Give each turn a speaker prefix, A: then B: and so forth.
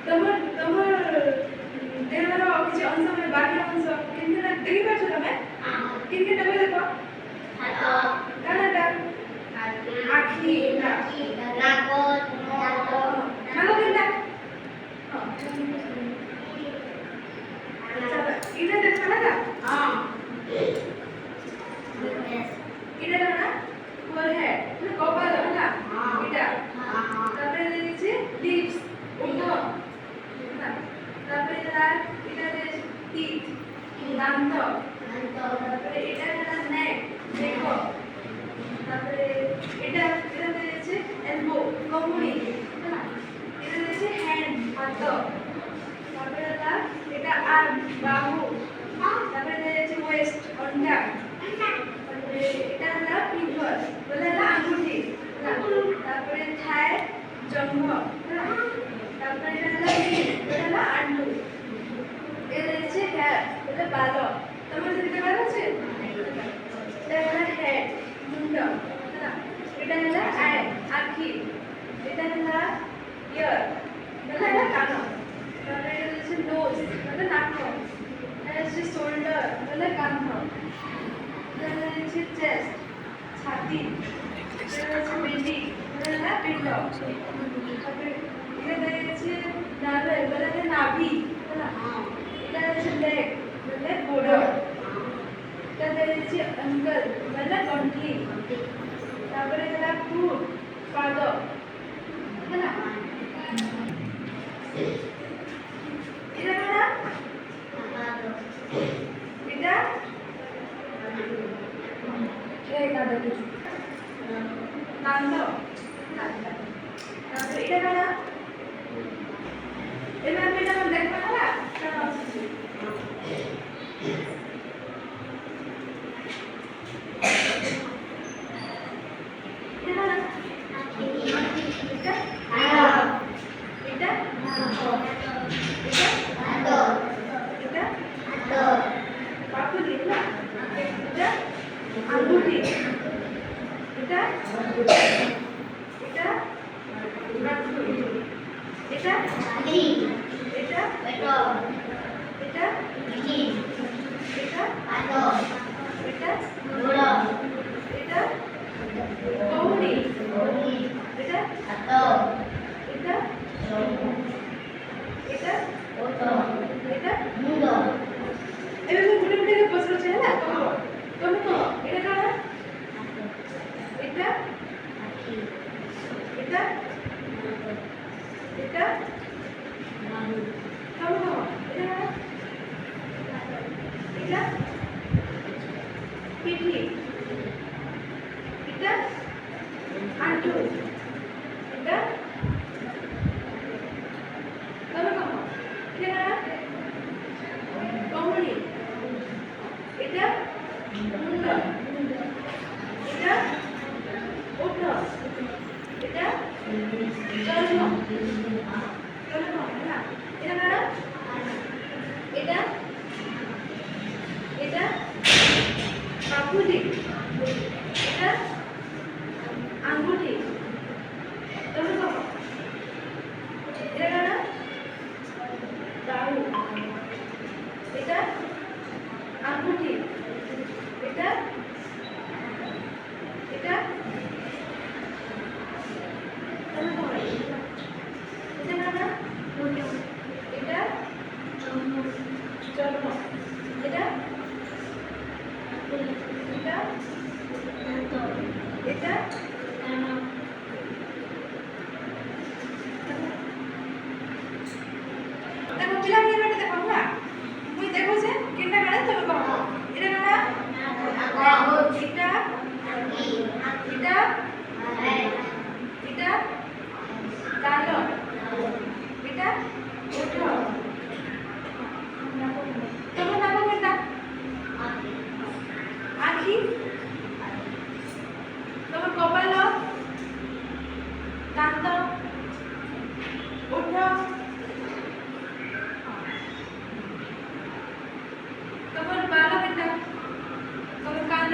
A: ତମର ଦେହର କିଛି ଅଂଶ ମାନେ ବାହ୍ୟ ଅଂଶ କେମିତି ଦେଖିପାରୁଛ ତମେ? କେମିତି ତମେ ଦେଖ? କାଣଟା? ଆଖି, ନାକ, ନାକ କେନ୍ତା? এটা দেখছ না? এটা না forehead মানে কপাল না এটা তারপরে দিয়েছে lips ওঠ তারপরে এটা দিয়েছে teeth দাঁত তারপরে এটা হলো neck দেখো তারপরে এটা দিয়েছে elbow কোমরে না এটা দিয়েছে hand হাত তারপরে এটা arm বাহু তারপরে দিয়েছে waist অন্ডা তারপরে এটা হলো finger বলে হলো আঙ্গুঠি তারপরে থাই জঙ্ঘ তারপরে এটা হলো বলে হলো আন্ডু এটা দিয়েছে hair বলে বাল তোমার দিতে বাল আছে এটা হলো head মুন্ড এটা হলো eye আঁখি এটা হলো ear বলে হলো কান তারপরে এটা দিয়েছে nose বলে নাক এটা হচ্ছে shoulder বলে কাঁধ এটা হচ্ছে chest ছাতি এটা হচ্ছে belly বলে হলো পিণ্ড তারপরে এটা দিয়েছে navel বলে হলো নাভি এটা হচ্ছে leg বলে গোড় এটা দিয়েছে ankle বলে গন্ঠি তারপরে এটা foot পাদ না এটা না এটা এই কাদা কিছু কান্দ তারপরে এটা না এবার এটা আমরা দেখব না আঙ্গুঠি এটা এটা এটা আলি এটা এটা এটা এটা আলো এটা গোড়া এটা কৌড়ি এটা হাত এটা এটা ওঠ এটা মুন্ড এভাবে গুটে গুটে প্রশ্ন ছিল না তুমি তো এটা কারা এটা এটা এটা কারো এটা এটা পিঠি এটা আঁটু এটা কারো এটা কোমরে এটা মুন্ড এটা ওঠ এটা জন্ম না এটা না এটা এটা কাকুলি এটা আঙ্গুঠি এটা না দারু এটা আঙ্গুঠি এটা এটা এটা না এটা জন্ম এটা এটা এটা দেখো পিলার নিয়ে দেখো না মুই দেখো যে কেনটা গাড়ি তুমি কहो এটা না এটা এটা এটা কালো এটা ওঠ তোমার নাম কোনটা আখি তোমার কপাল দাঁত ওঠ তোমার বাল কোনটা তোমার কান